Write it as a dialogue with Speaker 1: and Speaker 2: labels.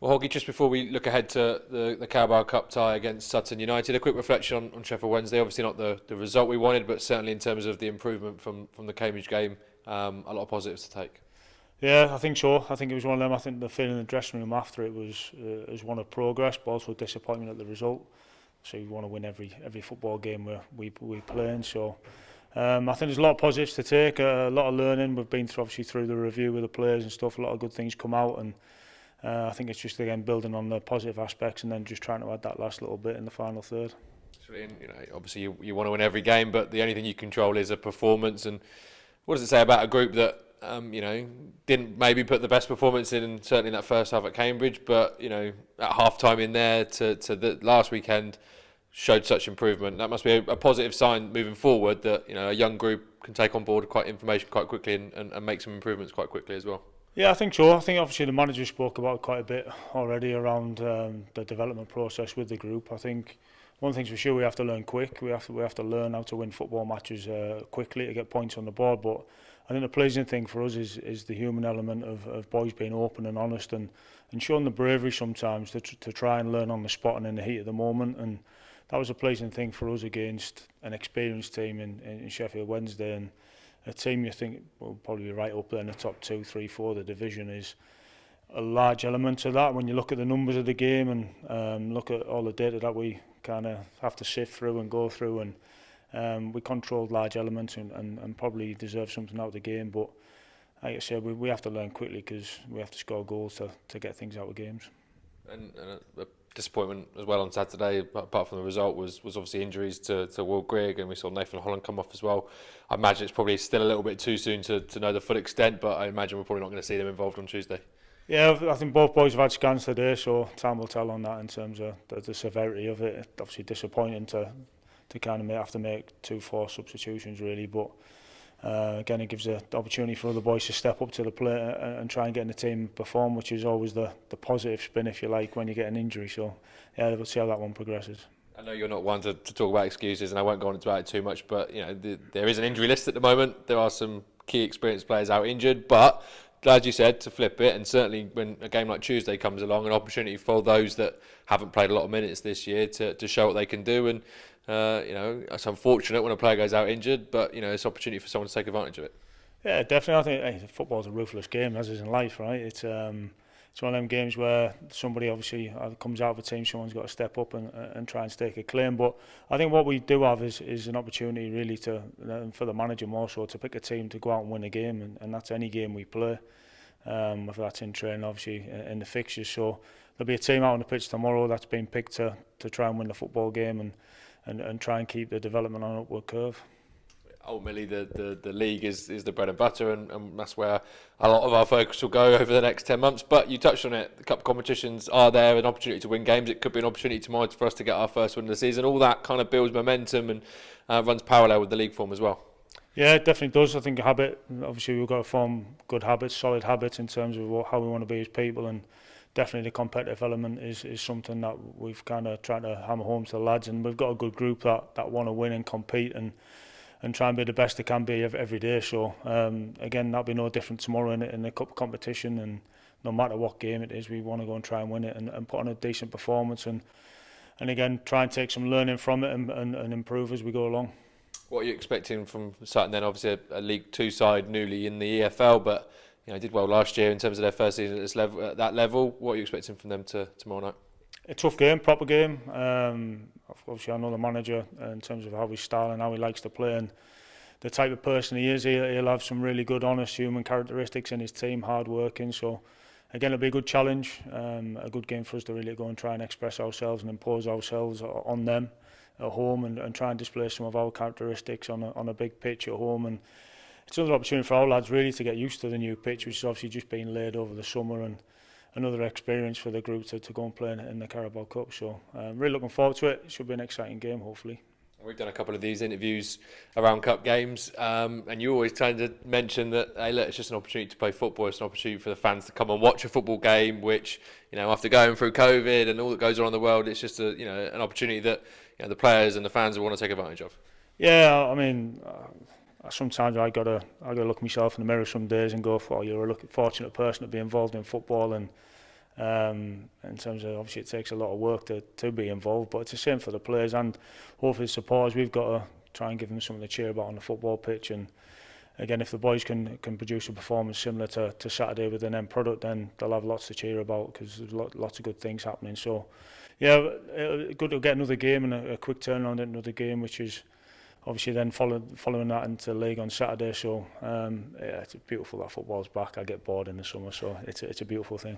Speaker 1: Well, Hoggy, just before we look ahead to the Carabao Cup tie against Sutton United, a quick reflection on Sheffield Wednesday. Obviously not the result we wanted, but certainly in terms of the improvement from the Cambridge game, a lot of positives to take.
Speaker 2: Yeah, I think so. I think it was one of them. I think the feeling in the dressing room after it was one of progress, but also disappointment at the result. So you want to win every football game where we play in. So I think there's a lot of positives to take, a lot of learning. We've been through the review with the players and stuff. A lot of good things come out, and I think it's just again building on the positive aspects and then just trying to add that last little bit in the final third.
Speaker 1: Obviously you want to win every game, but the only thing you control is a performance. And what does it say about a group that didn't maybe put the best performance in, and certainly in that first half at Cambridge, but at half time in there to the last weekend showed such improvement? That must be a positive sign moving forward, that a young group can take on board information quite quickly and make some improvements quite quickly as well.
Speaker 2: Yeah, I think so. I think obviously the manager spoke about it quite a bit already around the development process with the group. I think one thing's for sure, we have to learn quick. We have to learn how to win football matches quickly to get points on the board. But I think the pleasing thing for us is the human element of boys being open and honest and showing the bravery sometimes to try and learn on the spot and in the heat of the moment. And that was a pleasing thing for us against an experienced team in Sheffield Wednesday, and a team you think will probably be right up there in the top 2, 3, 4 of the division. Is a large element of that when you look at the numbers of the game and look at all the data that we kind of have to sift through and go through, and we controlled large elements and probably deserve something out of the game. But like I said, we have to learn quickly because we have to score goals to get things out of games.
Speaker 1: And a disappointment as well on Saturday, apart from the result, was obviously injuries to Will Grigg, and we saw Nathan Holland come off as well. I imagine it's probably still a little bit too soon to know the full extent, but I imagine we're probably not going to see them involved on Tuesday.
Speaker 2: Yeah, I think both boys have had scans today, so time will tell on that in terms of the severity of it. It's obviously disappointing to kind of have to make 2 forced substitutions really, but again, it gives the opportunity for other boys to step up to the plate and try and get in the team perform, which is always the positive spin, if you like, when you get an injury. So yeah, we'll see how that one progresses.
Speaker 1: I know you're not one to talk about excuses, and I won't go on about it too much, but there is an injury list at the moment. There are some key experienced players out injured, but glad you said to flip it, and certainly when a game like Tuesday comes along, an opportunity for those that haven't played a lot of minutes this year to show what they can do. And it's unfortunate when a player goes out injured, but it's an opportunity for someone to take advantage of it.
Speaker 2: Yeah, definitely. I think football's a ruthless game, as is in life, right? It's one of them games where somebody obviously comes out of a team, someone's got to step up and try and stake a claim. But I think what we do have is an opportunity really for the manager more so to pick a team to go out and win a game, and that's any game we play. If that's in training, obviously in the fixtures. So there'll be a team out on the pitch tomorrow that's been picked to try and win the football game and try and keep the development on an upward curve.
Speaker 1: Ultimately, the league is the bread and butter, and that's where a lot of our focus will go over the next 10 months. But you touched on it, the cup competitions are there, an opportunity to win games. It could be an opportunity tomorrow for us to get our first win of the season. All that kind of builds momentum and runs parallel with the league form as well.
Speaker 2: Yeah, it definitely does. I think a habit, obviously we've got to form good habits, solid habits in terms of how we want to be as people, and definitely the competitive element is something that we've kind of tried to hammer home to the lads, and we've got a good group that want to win and compete and try and be the best they can be every day. So again, that'll be no different tomorrow in the cup competition, and no matter what game it is, we want to go and try and win it and put on a decent performance and again try and take some learning from it and improve as we go along.
Speaker 1: What are you expecting from Sutton then? Obviously a League Two side newly in the EFL, but did well last year in terms of their first season at that level. What are you expecting from them tomorrow night?
Speaker 2: A tough game, proper game. Obviously I know the manager in terms of how his style and how he likes to play, and the type of person he is. He'll have some really good, honest human characteristics in his team, hard working. So again, it'll be a good challenge, a good game for us to really go and try and express ourselves and impose ourselves on them at home and try and display some of our characteristics on a big pitch at home. And it's another opportunity for our lads really to get used to the new pitch, which is obviously just being laid over the summer, and another experience for the group to go and play in the Carabao Cup. So really looking forward to it. It should be an exciting game, hopefully.
Speaker 1: We've done a couple of these interviews around cup games, and you always tend to mention that, hey, look, it's just an opportunity to play football. It's an opportunity for the fans to come and watch a football game, which, after going through COVID and all that goes on in the world, it's just an opportunity that the players and the fans will want to take advantage of.
Speaker 2: Yeah, I mean, sometimes I gotta look myself in the mirror some days and go, "Oh, you're a fortunate person to be involved in football," and In terms of, obviously it takes a lot of work to be involved, but it's the same for the players and hopefully the supporters. We've got to try and give them something to cheer about on the football pitch, and again, if the boys can produce a performance similar to Saturday with an end product, then they'll have lots to cheer about because there's lots of good things happening. So yeah, good to get another game and a quick turnaround in another game, which is obviously then following that into the league on Saturday. So yeah, it's beautiful that football's back. I get bored in the summer, so it's a beautiful thing.